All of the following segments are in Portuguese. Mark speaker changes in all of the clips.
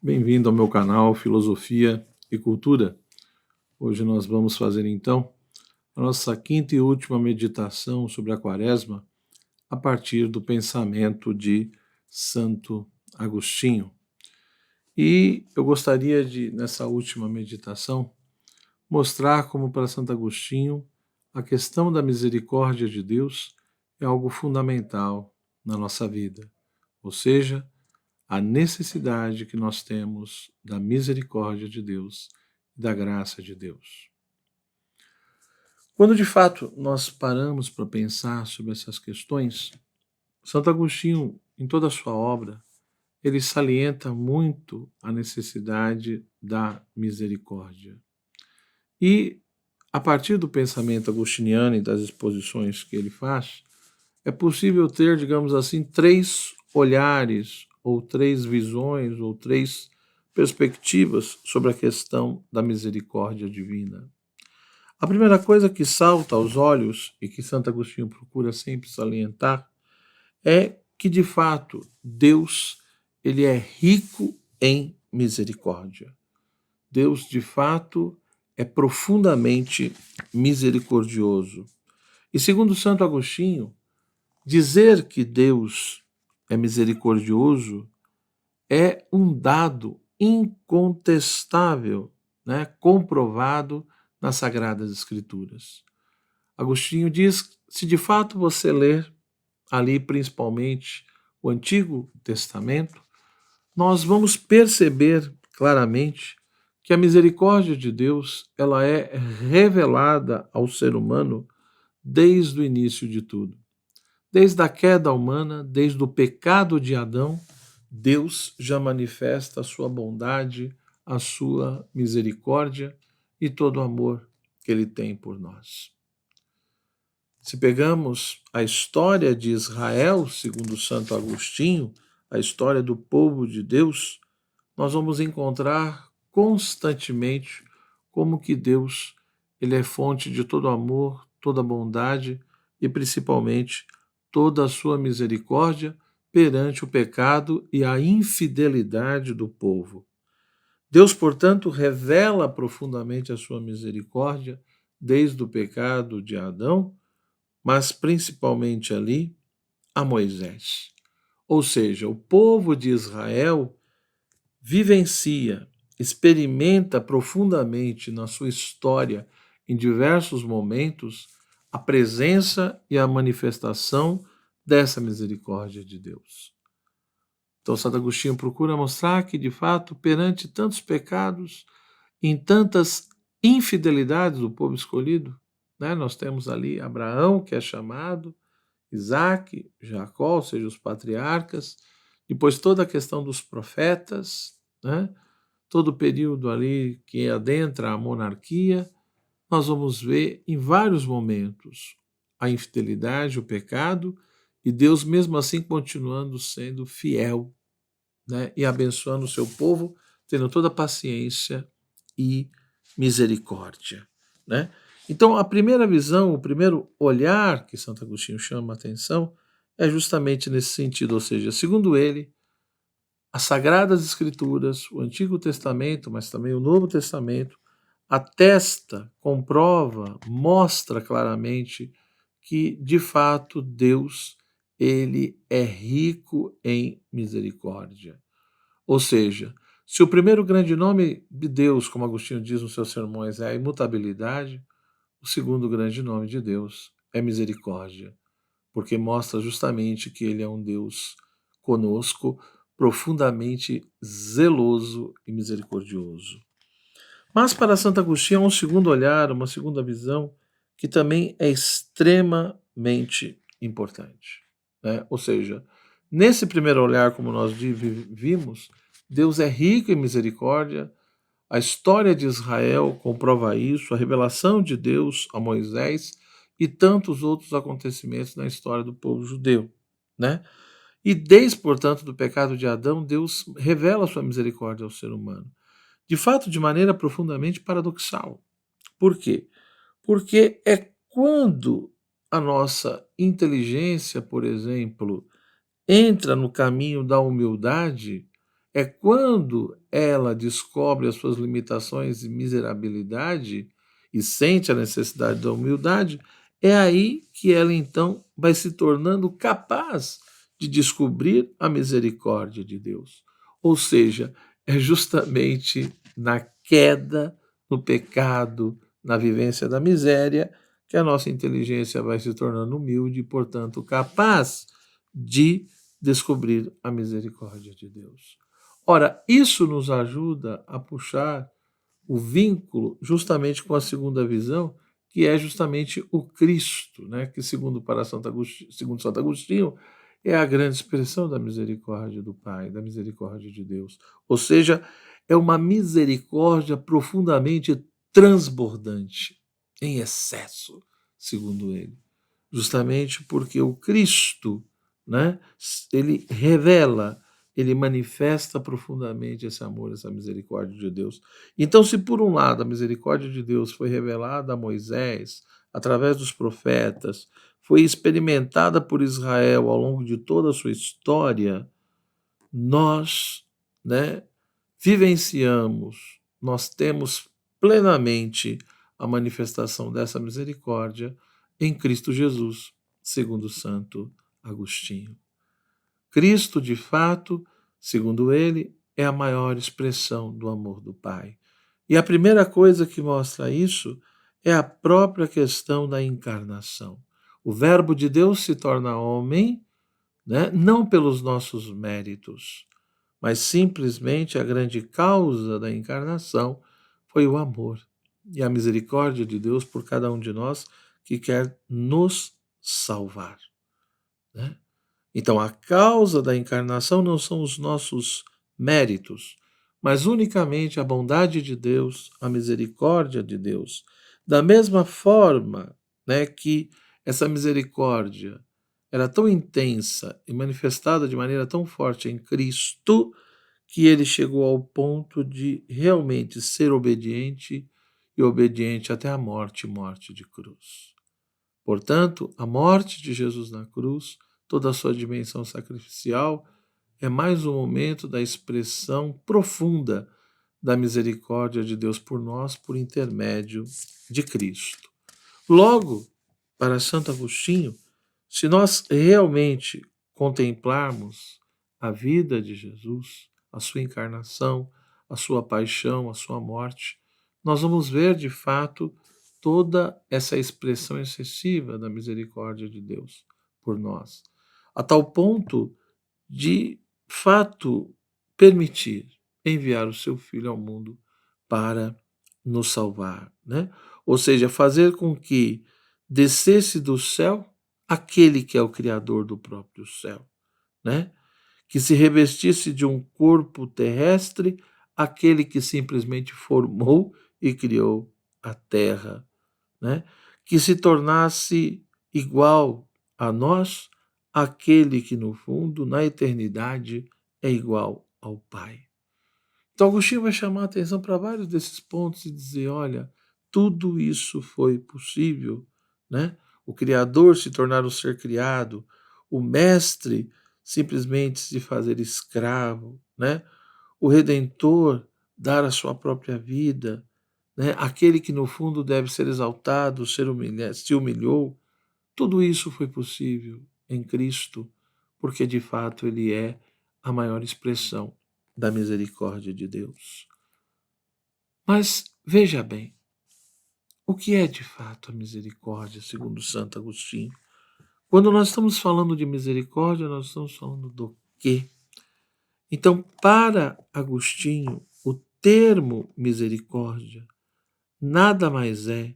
Speaker 1: Bem-vindo ao meu canal Filosofia e Cultura. Hoje nós vamos fazer então a nossa quinta e última meditação sobre a Quaresma a partir do pensamento de Santo Agostinho. E eu gostaria de, nessa última meditação, mostrar como para Santo Agostinho a questão da misericórdia de Deus é algo fundamental na nossa vida, ou seja, a necessidade que nós temos da misericórdia de Deus e da graça de Deus. Quando de fato nós paramos para pensar sobre essas questões, Santo Agostinho, em toda a sua obra, ele salienta muito a necessidade da misericórdia. E, a partir do pensamento agostiniano e das exposições que ele faz, é possível ter, digamos assim, três olhares, ou três visões, ou três perspectivas sobre a questão da misericórdia divina. A primeira coisa que salta aos olhos e que Santo Agostinho procura sempre salientar é que, de fato, Deus ele é rico em misericórdia. Deus, de fato, é profundamente misericordioso. E segundo Santo Agostinho, dizer que Deus é misericordioso é um dado incontestável, comprovado nas Sagradas Escrituras. Agostinho diz, se de fato você ler ali principalmente o Antigo Testamento, nós vamos perceber claramente que a misericórdia de Deus ela é revelada ao ser humano desde o início de tudo. Desde a queda humana, desde o pecado de Adão, Deus já manifesta a sua bondade, a sua misericórdia e todo o amor que ele tem por nós. Se pegamos a história de Israel, segundo Santo Agostinho, a história do povo de Deus, nós vamos encontrar constantemente como que Deus ele é fonte de todo amor, toda bondade e principalmente toda a sua misericórdia perante o pecado e a infidelidade do povo. Deus, portanto, revela profundamente a sua misericórdia desde o pecado de Adão, mas principalmente ali a Moisés. Ou seja, o povo de Israel vivencia, experimenta profundamente na sua história, em diversos momentos, a presença e a manifestação dessa misericórdia de Deus. Então, Santo Agostinho procura mostrar que, de fato, perante tantos pecados, em tantas infidelidades do povo escolhido, nós temos ali Abraão, que é chamado, Isaac, Jacó, ou seja, os patriarcas, depois toda a questão dos profetas, todo o período ali que adentra a monarquia, nós vamos ver em vários momentos a infidelidade, o pecado, e Deus mesmo assim continuando sendo fiel, e abençoando o seu povo, tendo toda a paciência e misericórdia. Então, a primeira visão, o primeiro olhar que Santo Agostinho chama a atenção é justamente nesse sentido, ou seja, segundo ele, as Sagradas Escrituras, o Antigo Testamento, mas também o Novo Testamento, atesta, comprova, mostra claramente que, de fato, Deus ele é rico em misericórdia. Ou seja, se o primeiro grande nome de Deus, como Agostinho diz nos seus sermões, é a imutabilidade, o segundo grande nome de Deus é misericórdia, porque mostra justamente que ele é um Deus conosco, profundamente zeloso e misericordioso. Mas para Santo Agostinho há um segundo olhar, uma segunda visão, que também é extremamente importante. Ou seja, nesse primeiro olhar, como nós vimos, Deus é rico em misericórdia, a história de Israel comprova isso, a revelação de Deus a Moisés e tantos outros acontecimentos na história do povo judeu. E desde, portanto, do pecado de Adão, Deus revela a sua misericórdia ao ser humano. De fato, de maneira profundamente paradoxal. Por quê? Porque é quando a nossa inteligência, por exemplo, entra no caminho da humildade, É quando ela descobre as suas limitações e miserabilidade e sente a necessidade da humildade, é aí que ela então vai se tornando capaz de descobrir a misericórdia de Deus. Ou seja, é justamente na queda, no pecado, na vivência da miséria, que a nossa inteligência vai se tornando humilde e, portanto, capaz de descobrir a misericórdia de Deus. Ora, isso nos ajuda a puxar o vínculo justamente com a segunda visão, que é justamente o Cristo, né? Que segundo Santo Agostinho, é a grande expressão da misericórdia do Pai, da misericórdia de Deus. Ou seja, é uma misericórdia profundamente transbordante, em excesso, segundo ele. Justamente porque o Cristo, né, ele revela, ele manifesta profundamente esse amor, essa misericórdia de Deus. Então, se por um lado a misericórdia de Deus foi revelada a Moisés, através dos profetas, foi experimentada por Israel ao longo de toda a sua história, nós, né, vivenciamos, nós temos plenamente a manifestação dessa misericórdia em Cristo Jesus, segundo Santo Agostinho. Cristo, de fato, segundo ele, é a maior expressão do amor do Pai. E a primeira coisa que mostra isso é a própria questão da encarnação. O Verbo de Deus se torna homem, né, não pelos nossos méritos, mas simplesmente a grande causa da encarnação foi o amor e a misericórdia de Deus por cada um de nós que quer nos salvar, né? Então, a causa da encarnação não são os nossos méritos, mas unicamente a bondade de Deus, a misericórdia de Deus. Da mesma forma, né, que essa misericórdia era tão intensa e manifestada de maneira tão forte em Cristo, que ele chegou ao ponto de realmente ser obediente e obediente até a morte morte de cruz. Portanto, a morte de Jesus na cruz, toda a sua dimensão sacrificial, é mais um momento da expressão profunda da misericórdia de Deus por nós por intermédio de Cristo. Logo, para Santo Agostinho, se nós realmente contemplarmos a vida de Jesus, a sua encarnação, a sua paixão, a sua morte, nós vamos ver de fato toda essa expressão excessiva da misericórdia de Deus por nós, a tal ponto de fato permitir enviar o seu filho ao mundo para nos salvar, né? Ou seja, fazer com que descesse do céu aquele que é o criador do próprio céu, né? Que se revestisse de um corpo terrestre aquele que simplesmente formou e criou a terra, né? Que se tornasse igual a nós aquele que no fundo, na eternidade, é igual ao Pai. Então, Agostinho vai chamar a atenção para vários desses pontos e dizer: olha, tudo isso foi possível, né? O Criador se tornar o ser criado, o Mestre simplesmente se fazer escravo, né? O Redentor dar a sua própria vida, né? Aquele que no fundo deve ser exaltado, se humilhou. Tudo isso foi possível em Cristo, porque de fato Ele é a maior expressão da misericórdia de Deus. Mas veja bem, o que é de fato a misericórdia, segundo Santo Agostinho? Quando nós estamos falando de misericórdia, nós estamos falando do quê? Então, para Agostinho, o termo misericórdia nada mais é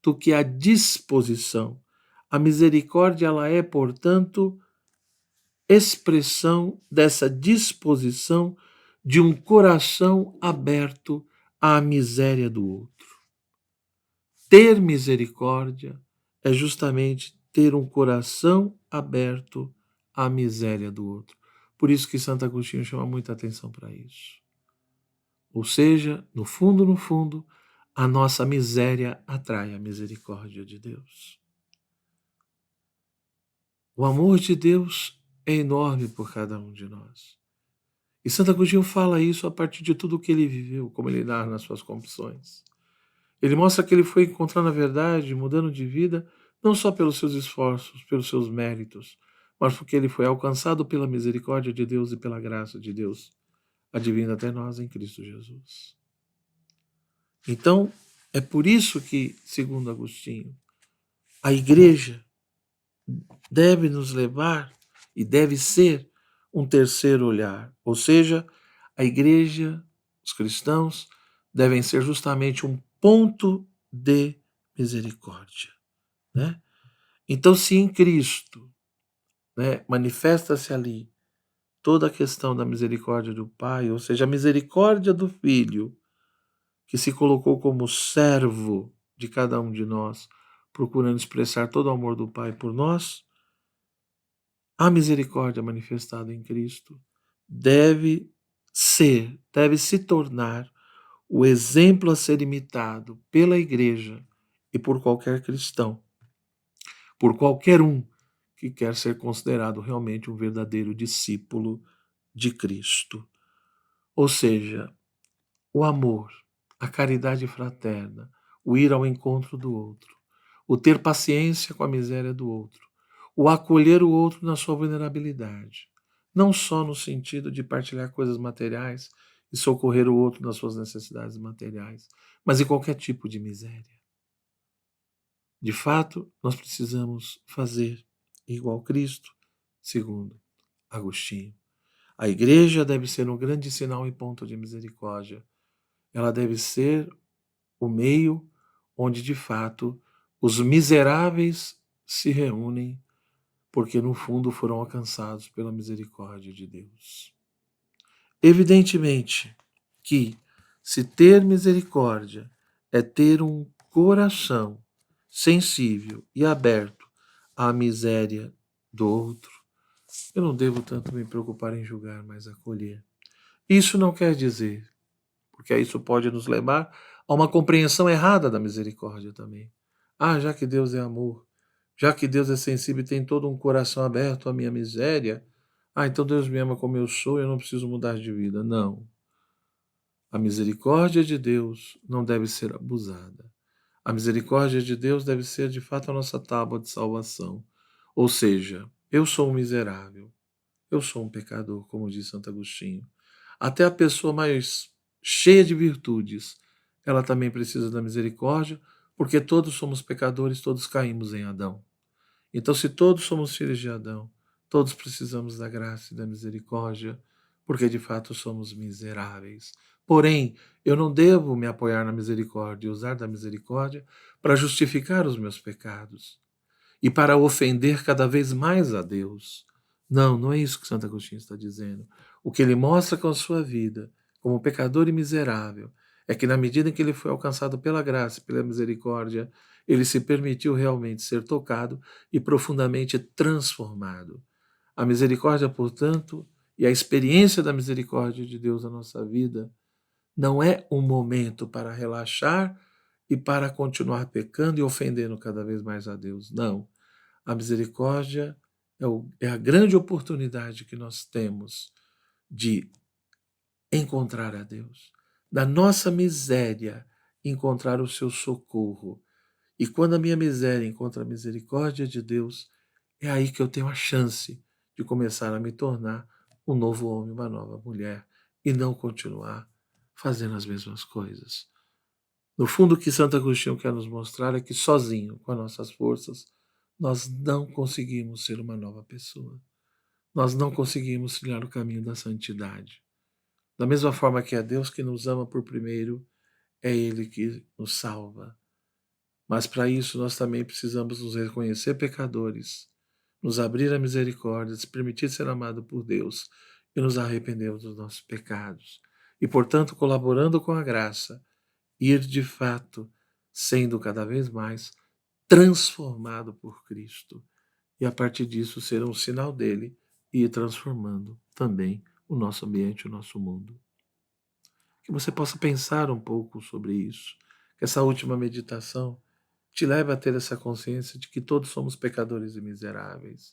Speaker 1: do que a disposição. A misericórdia, ela é, portanto, expressão dessa disposição de um coração aberto à miséria do outro. Ter misericórdia é justamente ter um coração aberto à miséria do outro. Por isso que Santo Agostinho chama muita atenção para isso. Ou seja, no fundo, a nossa miséria atrai a misericórdia de Deus. O amor de Deus é enorme por cada um de nós. E Santo Agostinho fala isso a partir de tudo que ele viveu, como ele narra nas suas confissões. Ele mostra que ele foi encontrando a verdade, mudando de vida, não só pelos seus esforços, pelos seus méritos, mas porque ele foi alcançado pela misericórdia de Deus e pela graça de Deus, advindo até nós em Cristo Jesus. Então, é por isso que, segundo Agostinho, a igreja deve nos levar e deve ser um terceiro olhar, ou seja, a igreja, os cristãos, devem ser justamente um ponto de misericórdia, né? Então, se em Cristo, né, manifesta-se ali toda a questão da misericórdia do Pai, ou seja, a misericórdia do Filho, que se colocou como servo de cada um de nós, procurando expressar todo o amor do Pai por nós, a misericórdia manifestada em Cristo deve se tornar o exemplo a ser imitado pela igreja e por qualquer cristão, por qualquer um que quer ser considerado realmente um verdadeiro discípulo de Cristo. Ou seja, o amor, a caridade fraterna, o ir ao encontro do outro, o ter paciência com a miséria do outro, o acolher o outro na sua vulnerabilidade, não só no sentido de partilhar coisas materiais e socorrer o outro nas suas necessidades materiais, mas em qualquer tipo de miséria. De fato, nós precisamos fazer igual Cristo, segundo Agostinho. A igreja deve ser um grande sinal e ponto de misericórdia. Ela deve ser o meio onde, de fato, os miseráveis se reúnem, porque no fundo foram alcançados pela misericórdia de Deus. Evidentemente que, se ter misericórdia é ter um coração sensível e aberto à miséria do outro, eu não devo tanto me preocupar em julgar, mas acolher. Isso não quer dizer, porque isso pode nos levar a uma compreensão errada da misericórdia também. Ah, já que Deus é amor, já que Deus é sensível e tem todo um coração aberto à minha miséria, então Deus me ama como eu sou e eu não preciso mudar de vida. Não. A misericórdia de Deus não deve ser abusada. A misericórdia de Deus deve ser de fato a nossa tábua de salvação. Ou seja, eu sou um miserável, eu sou um pecador, como diz Santo Agostinho. Até a pessoa mais cheia de virtudes, ela também precisa da misericórdia, porque todos somos pecadores, todos caímos em Adão. Então, se todos somos filhos de Adão, todos precisamos da graça e da misericórdia, porque de fato somos miseráveis. Porém, eu não devo me apoiar na misericórdia e usar da misericórdia para justificar os meus pecados e para ofender cada vez mais a Deus. Não, não é isso que Santo Agostinho está dizendo. O que ele mostra com a sua vida, como pecador e miserável, é que na medida em que ele foi alcançado pela graça e pela misericórdia, ele se permitiu realmente ser tocado e profundamente transformado. A misericórdia, portanto, e a experiência da misericórdia de Deus na nossa vida não é um momento para relaxar e para continuar pecando e ofendendo cada vez mais a Deus. Não. A misericórdia é a grande oportunidade que nós temos de encontrar a Deus, da nossa miséria encontrar o seu socorro. E quando a minha miséria encontra a misericórdia de Deus, é aí que eu tenho a chance de começar a me tornar um novo homem, uma nova mulher, e não continuar fazendo as mesmas coisas. No fundo, o que Santo Agostinho quer nos mostrar é que sozinho, com as nossas forças, nós não conseguimos ser uma nova pessoa. Nós não conseguimos trilhar o caminho da santidade. Da mesma forma que é Deus que nos ama por primeiro, é Ele que nos salva. Mas para isso nós também precisamos nos reconhecer pecadores, nos abrir à misericórdia, se permitir ser amado por Deus e nos arrependermos dos nossos pecados. E, portanto, colaborando com a graça, ir de fato sendo cada vez mais transformado por Cristo. E a partir disso ser um sinal dele e ir transformando também o nosso ambiente, o nosso mundo. Que você possa pensar um pouco sobre isso. Que essa última meditação te leve a ter essa consciência de que todos somos pecadores e miseráveis.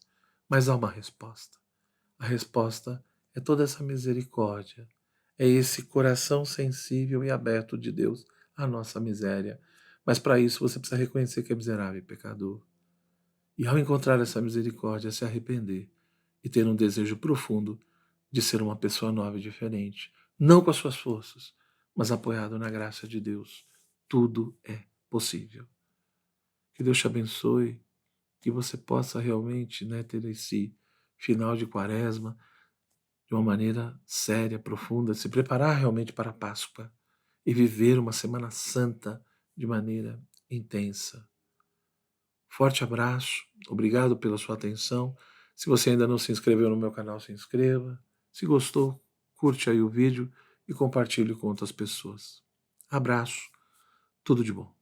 Speaker 1: Mas há uma resposta. A resposta é toda essa misericórdia, é esse coração sensível e aberto de Deus à nossa miséria. Mas para isso você precisa reconhecer que é miserável e pecador. E ao encontrar essa misericórdia, se arrepender e ter um desejo profundo de ser uma pessoa nova e diferente, não com as suas forças, mas apoiado na graça de Deus. Tudo é possível. Que Deus te abençoe, que você possa realmente, ter esse final de quaresma de uma maneira séria, profunda, se preparar realmente para a Páscoa e viver uma Semana Santa de maneira intensa. Forte abraço, obrigado pela sua atenção. Se você ainda não se inscreveu no meu canal, se inscreva. Se gostou, curte aí o vídeo e compartilhe com outras pessoas. Abraço, tudo de bom.